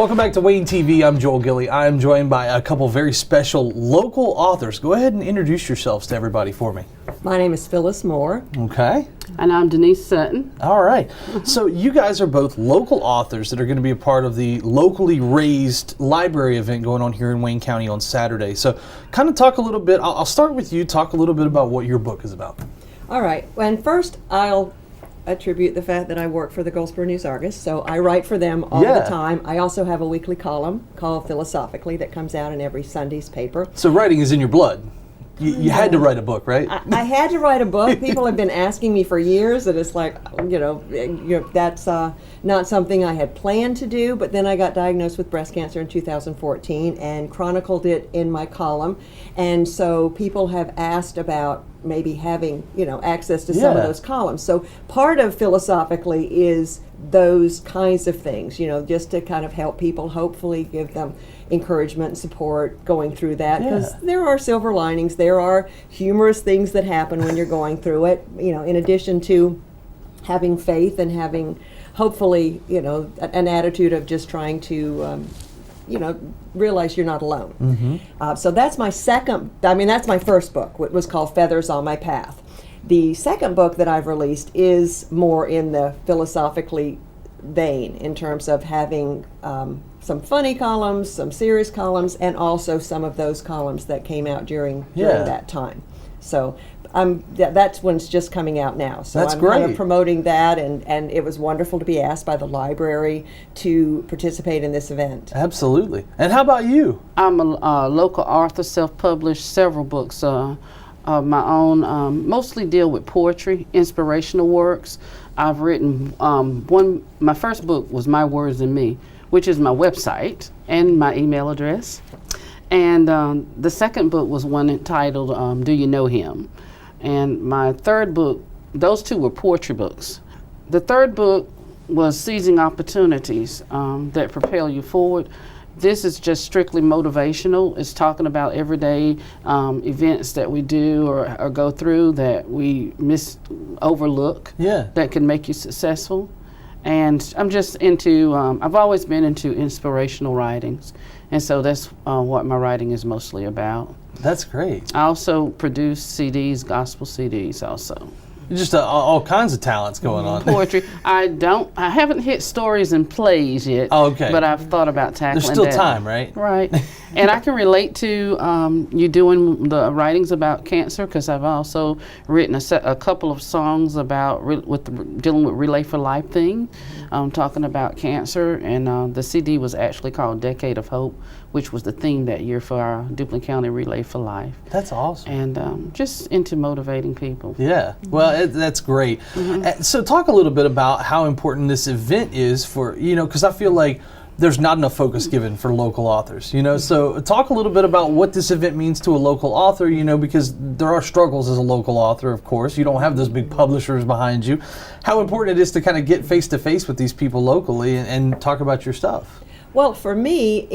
Welcome back to Wayne TV. I'm Joel Gilly. I am joined by a couple very special local authors. Go ahead and introduce yourselves to everybody for me. My name is Phyllis Moore. Okay. And I'm Denise Sutton. All right. So you guys are both local authors that are going to be a part of the locally raised library event going on here in Wayne County on Saturday. So kind of talk a little bit. I'll start with you. Talk a little bit about what your book is about. All right. And first, I'll attribute the fact that I work for the Goldsboro News-Argus, so I write for them all the time. I also have a weekly column called Philosophically that comes out in every Sunday's paper. So writing is in your blood. You had to write a book, right? I had to write a book. People have been asking me for years, and it's like, that's not something I had planned to do, but then I got diagnosed with breast cancer in 2014 and chronicled it in my column. And so people have asked about maybe having, access to some of those columns. So part of Philosophically is those kinds of things, just to kind of help people, hopefully give them encouragement and support going through that, because there are silver linings, there are humorous things that happen when you're going through it, in addition to having faith and having, hopefully, an attitude of just trying to realize you're not alone. Mm-hmm. So that's my that's my first book. It was called Feathers on My Path. The second book that I've released is more in the philosophically vein in terms of having some funny columns, some serious columns, and also some of those columns that came out during that time. So that's when it's just coming out now. So that's I'm great. kind of promoting that, and it was wonderful to be asked by the library to participate in this event. Absolutely. And how about you? I'm a local author, self-published, several books of my own, mostly deal with poetry, inspirational works. I've written my first book was My Words and Me, which is my website and my email address. And the second book was one entitled Do You Know Him? And my third book, those two were poetry books. The third book was Seizing Opportunities that Propel You Forward. This is just strictly motivational. It's talking about everyday events that we do or go through that we overlook that can make you successful. And I'm just into, I've always been into inspirational writings. And so that's what my writing is mostly about. That's great. I also produce CDs, gospel CDs also. Just all kinds of talents going on. Poetry. I haven't hit stories and plays yet. Oh, okay. But I've thought about tackling that. There's still time, right? Right. And I can relate to you doing the writings about cancer, because I've also written a couple of songs about dealing with Relay for Life thing, talking about cancer. And the CD was actually called Decade of Hope, which was the theme that year for our Duplin County Relay for Life. That's awesome. And just into motivating people. Yeah, well, that's great. Mm-hmm. So talk a little bit about how important this event is for, because I feel like there's not enough focus given for local authors, So talk a little bit about what this event means to a local author, because there are struggles as a local author, of course. You don't have those big publishers behind you. How important it is to kind of get face-to-face with these people locally and talk about your stuff. Well, for me,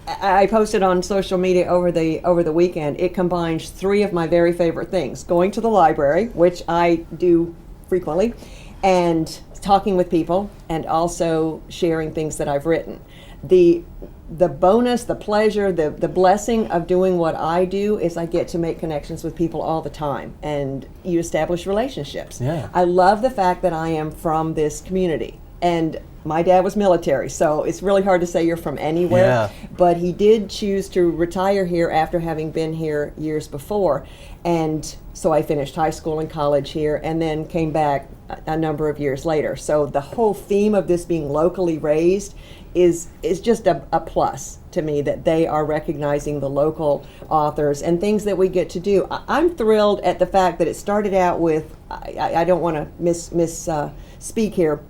I posted on social media over the weekend. It combines three of my very favorite things: going to the library, which I do frequently, and talking with people, and also sharing things that I've written. The bonus, the pleasure, the blessing of doing what I do is I get to make connections with people all the time, and you establish relationships. Yeah. I love the fact that I am from this community, and my dad was military, so it's really hard to say you're from anywhere, but he did choose to retire here after having been here years before. And so I finished high school and college here and then came back a number of years later. So the whole theme of this being locally raised is just a plus to me, that they are recognizing the local authors and things that we get to do. I'm thrilled at the fact that it started out with, I don't want to speak here,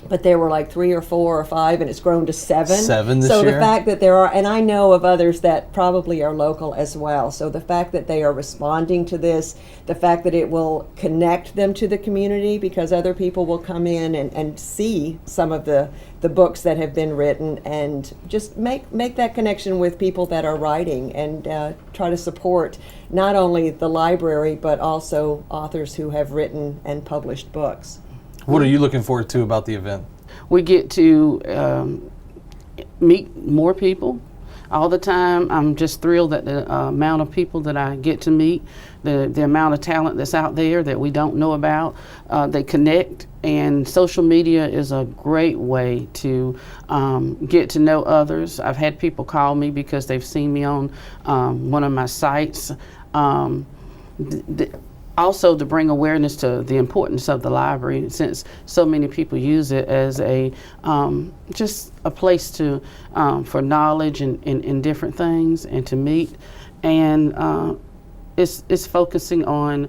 but there were like 3 or 4 or 5, and it's grown to 7. 7 this year. So the fact that there are, and I know of others that probably are local as well, so the fact that they are responding to this, the fact that it will connect them to the community, because other people will come in and see some of the books that have been written, and just make that connection with people that are writing, and try to support not only the library, but also authors who have written and published books. What are you looking forward to about the event? We get to meet more people. All the time, I'm just thrilled at the amount of people that I get to meet, the amount of talent that's out there that we don't know about. They connect, and social media is a great way to get to know others. I've had people call me because they've seen me on one of my sites. Also, to bring awareness to the importance of the library, since so many people use it as a just a place to for knowledge and different things and to meet, and it's focusing on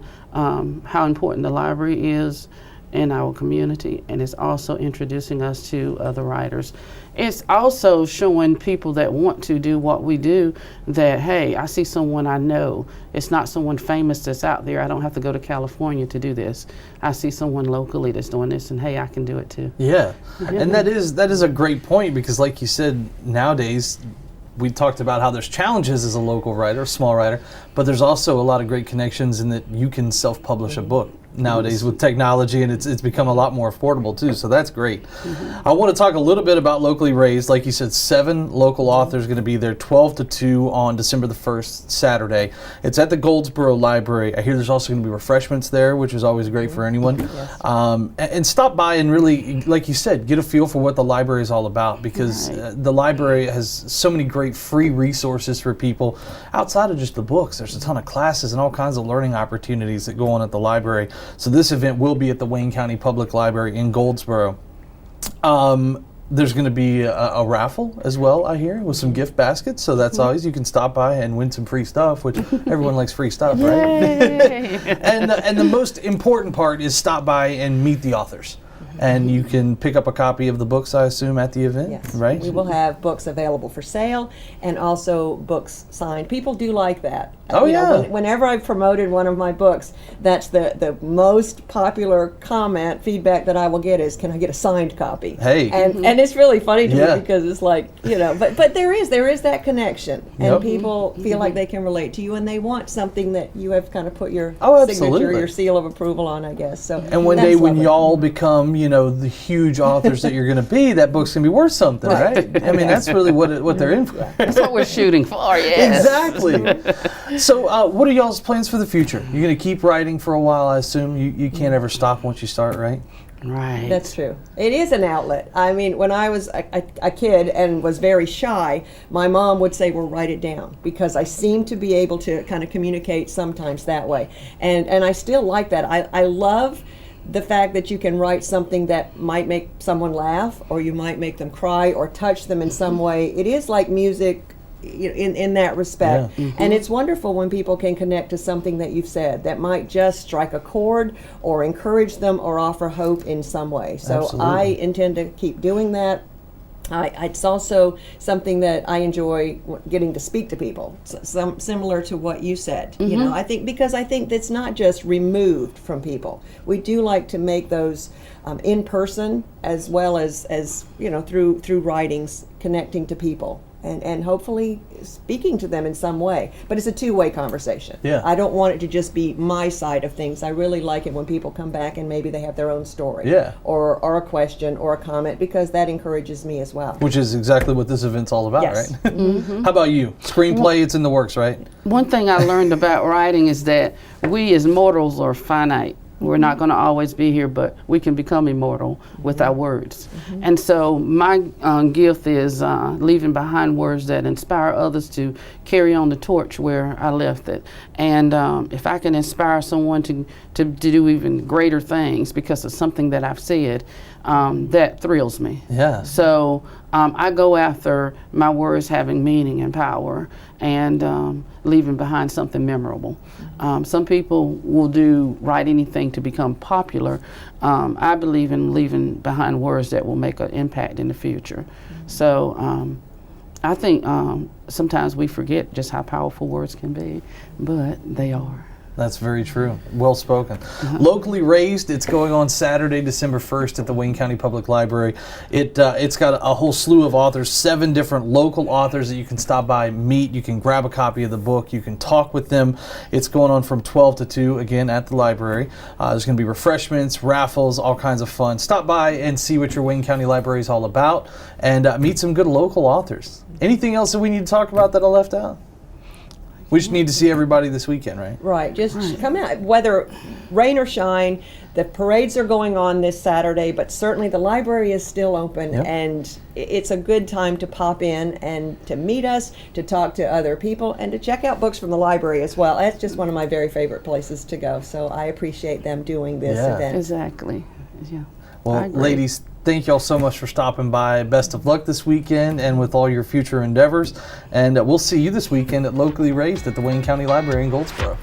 how important the library is in our community, and it's also introducing us to other writers. It's also showing people that want to do what we do that, hey, I see someone I know. It's not someone famous that's out there. I don't have to go to California to do this. I see someone locally that's doing this, and hey, I can do it too. Yeah, and that is a great point, because like you said, nowadays, we talked about how there's challenges as a local writer, small writer, but there's also a lot of great connections in that you can self-publish a book nowadays with technology, and it's become a lot more affordable too, so that's great. I want to talk a little bit about Locally Raised. Like you said, 7 local authors going to be there, 12 to 2 on December the 1st, Saturday. It's at the Goldsboro Library. I hear there's also going to be refreshments there, which is always great for anyone. Yes. And stop by and really, like you said, get a feel for what the library is all about, because the library has so many great free resources for people outside of just the books. There's a ton of classes and all kinds of learning opportunities that go on at the library. So this event will be at the Wayne County Public Library in Goldsboro. There's going to be a raffle as well, I hear, with some gift baskets. So that's always, you can stop by and win some free stuff, which everyone likes free stuff, right? And the most important part is stop by and meet the authors. And you can pick up a copy of the books, I assume, at the event, Yes. right? We will have books available for sale and also books signed. People do like that. Oh, yeah. Whenever I've promoted one of my books, that's the most popular comment, feedback that I will get is, can I get a signed copy? Hey. And it's really funny to Yeah. me, because it's like, but there is that connection. And Yep. people feel like they can relate to you, and they want something that you have kind of put your Oh, signature, absolutely. your seal of approval on, I guess. So And one that's day when lovely. y'all become, the huge authors that you're going to be, that book's going to be worth something, right? I mean, that's really what they're in for. That's what we're shooting for, yes. Exactly. So what are y'all's plans for the future? You're going to keep writing for a while, I assume. You can't ever stop once you start, right? Right. That's true. It is an outlet. I mean, when I was a kid and was very shy, my mom would say, well, write it down, because I seem to be able to kind of communicate sometimes that way. And I still like that. I love the fact that you can write something that might make someone laugh, or you might make them cry or touch them in some way. It is like music in that respect. Yeah. And it's wonderful when people can connect to something that you've said that might just strike a chord or encourage them or offer hope in some way. So Absolutely. I intend to keep doing that. It's also something that I enjoy, getting to speak to people, similar to what you said. I think that's not just removed from people. We do like to make those in person, as well as through writings, connecting to people. And hopefully speaking to them in some way. But it's a two-way conversation. Yeah. I don't want it to just be my side of things. I really like it when people come back and maybe they have their own story. Yeah. Or a question or a comment, because that encourages me as well. Which is exactly what this event's all about, Yes. right? How about you? Screenplay, it's in the works, right? One thing I learned about writing is that we as mortals are finite. We're not going to always be here, but we can become immortal with our words. And so my gift is leaving behind words that inspire others to carry on the torch where I left it. And if I can inspire someone to do even greater things because of something that I've said, that thrills me. Yeah. So I go after my words having meaning and power, and leaving behind something memorable. Some people will write anything to become popular. I believe in leaving behind words that will make an impact in the future. So I think sometimes we forget just how powerful words can be, but they are. That's very true. Well spoken. Locally Raised, it's going on Saturday, December 1st at the Wayne County Public Library. It's got a whole slew of authors, 7 different local authors that you can stop by, meet. You can grab a copy of the book. You can talk with them. It's going on from 12 to 2, again, at the library. There's going to be refreshments, raffles, all kinds of fun. Stop by and see what your Wayne County Library is all about, and meet some good local authors. Anything else that we need to talk about that I left out? We just need to see everybody this weekend, right? Right, just come out, whether rain or shine. The parades are going on this Saturday, but certainly the library is still open, Yep. and it's a good time to pop in and to meet us, to talk to other people, and to check out books from the library as well. That's just one of my very favorite places to go, so I appreciate them doing this Yeah. event. Exactly. Yeah. I Well, agree. ladies, thank y'all so much for stopping by. Best of luck this weekend and with all your future endeavors. And we'll see you this weekend at Locally Raised at the Wayne County Library in Goldsboro.